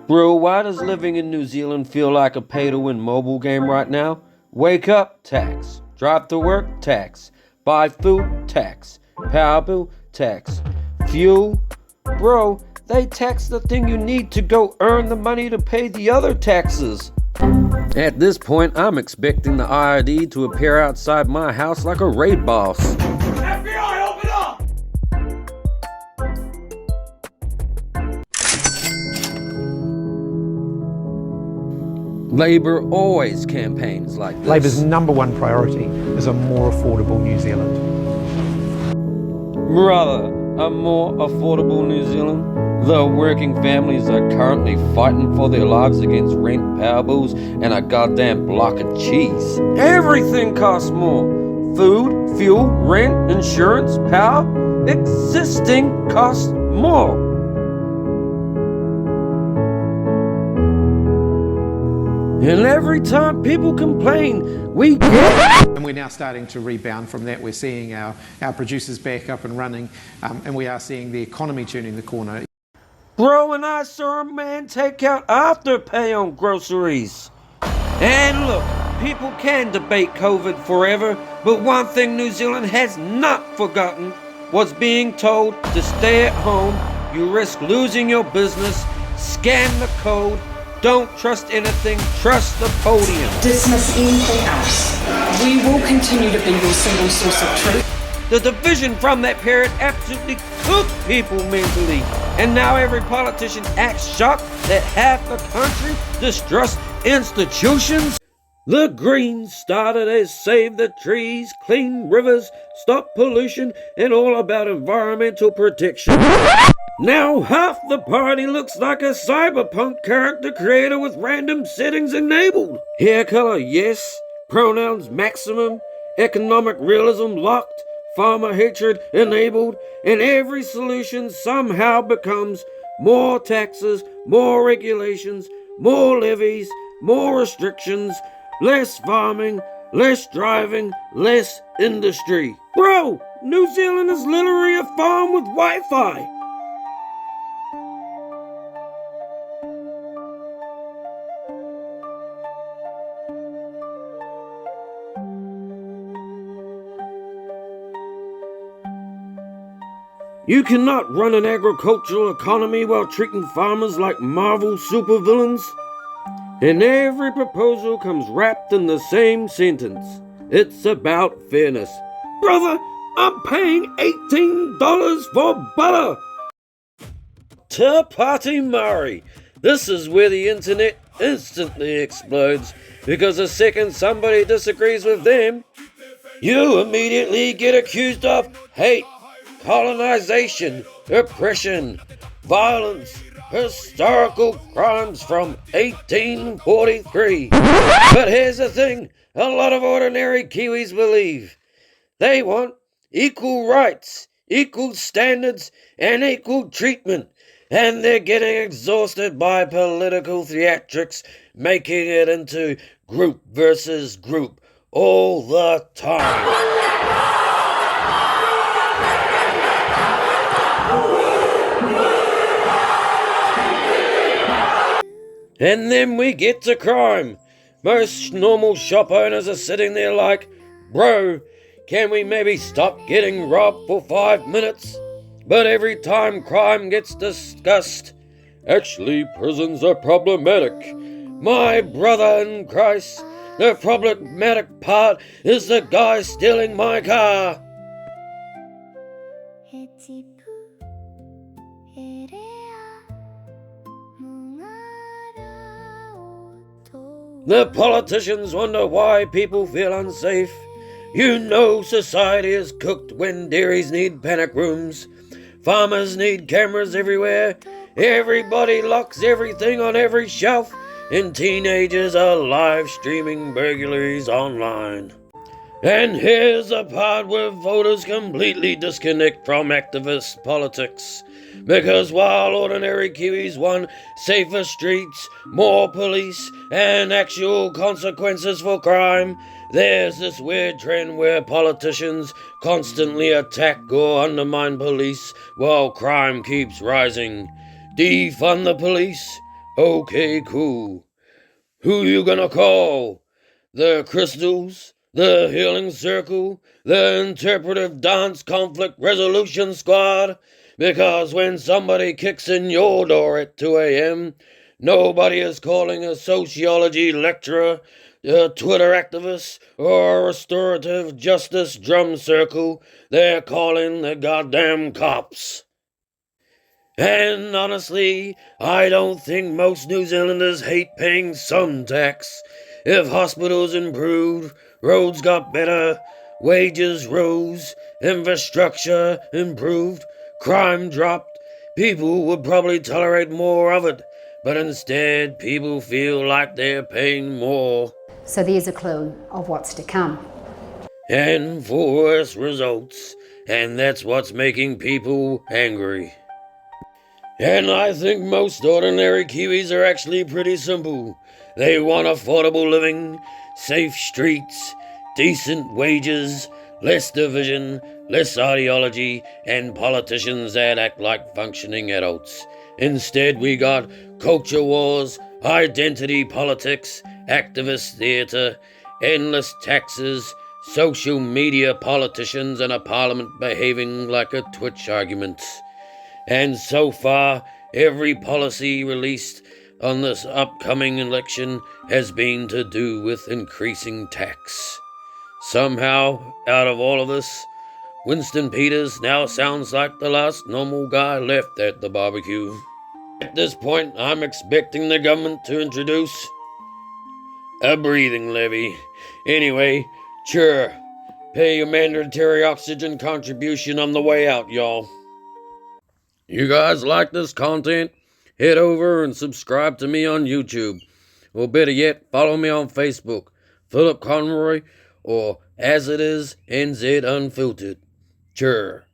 Bro, why does living in New Zealand feel like a pay-to-win mobile game right now? Wake up, tax. Drive to work, tax. Buy food, tax. Power bill, tax. Fuel, bro, they tax the thing you need to go earn the money to pay the other taxes. At this point, I'm expecting the IRD to appear outside my house like a raid boss. FBI, open up! Labour always campaigns like this. Labour's number one priority is a more affordable New Zealand. Brother, a more affordable New Zealand? The working families are currently fighting for their lives against rent, power bills, and a goddamn block of cheese. Everything costs more. Food, fuel, rent, insurance, power. Existing costs more. And every time people complain, we get... And we're now starting to rebound from that. We're seeing our producers back up and running, and we are seeing the economy turning the corner. Bro, and I saw a man take out Afterpay on groceries. And look, people can debate COVID forever, but one thing New Zealand has not forgotten was being told to stay at home. You risk losing your business. Scan the code. Don't trust anything, trust the podium. Dismiss anything else. We will continue to be your single source of truth. The division from that period absolutely cooked people mentally. And now every politician acts shocked that half the country distrusts institutions. The Greens started as Save the Trees, Clean Rivers, Stop Pollution, and all about environmental protection. Now half the party looks like a cyberpunk character creator with random settings enabled. Hair color, yes. Pronouns, maximum. Economic realism, locked. Farmer hatred, enabled. And every solution somehow becomes more taxes, more regulations, more levies, more restrictions, less farming, less driving, less industry. Bro, New Zealand is literally a farm with Wi-Fi. You cannot run an agricultural economy while treating farmers like Marvel supervillains. And every proposal comes wrapped in the same sentence. It's about fairness. Brother, I'm paying $18 for butter. Te Pāti Māori. This is where the internet instantly explodes, because the second somebody disagrees with them, you immediately get accused of hate, colonization, oppression, violence, historical crimes from 1843. But here's the thing, a lot of ordinary Kiwis believe. They want equal rights, equal standards, and equal treatment. And they're getting exhausted by political theatrics, making it into group versus group all the time. And then we get to crime. Most normal shop owners are sitting there like, bro, can we maybe stop getting robbed for 5 minutes? But every time crime gets discussed, actually prisons are problematic. My brother in Christ, the problematic part is the guy stealing my car. The politicians wonder why people feel unsafe. You know society is cooked when dairies need panic rooms. Farmers need cameras everywhere. Everybody locks everything on every shelf. And teenagers are live streaming burglaries online. And here's the part where voters completely disconnect from activist politics. Because while ordinary Kiwis want safer streets, more police, and actual consequences for crime, there's this weird trend where politicians constantly attack or undermine police while crime keeps rising. Defund the police? Okay, cool. Who you gonna call? The Crystals? The Healing Circle? The Interpretive Dance Conflict Resolution Squad? Because when somebody kicks in your door at 2 a.m., nobody is calling a sociology lecturer, a Twitter activist, or a restorative justice drum circle. They're calling the goddamn cops. And honestly, I don't think most New Zealanders hate paying some tax. If hospitals improved, roads got better, wages rose, infrastructure improved, crime dropped, people would probably tolerate more of it. But instead, people feel like they're paying more. So there's a clue of what's to come. And for worse results. And that's what's making people angry. And I think most ordinary Kiwis are actually pretty simple. They want affordable living, safe streets, decent wages, less division, less ideology, and politicians that act like functioning adults. Instead, we got culture wars, identity politics, activist theatre, endless taxes, social media politicians, and a parliament behaving like a Twitch argument. And so far, every policy released on this upcoming election has been to do with increasing tax. Somehow, out of all of this, Winston Peters now sounds like the last normal guy left at the barbecue. At this point, I'm expecting the government to introduce a breathing levy. Anyway, sure, pay your mandatory oxygen contribution on the way out, y'all. You guys like this content? Head over and subscribe to me on YouTube. Or better yet, follow me on Facebook, Philip Conroy, or As It Is NZ Unfiltered. Sure.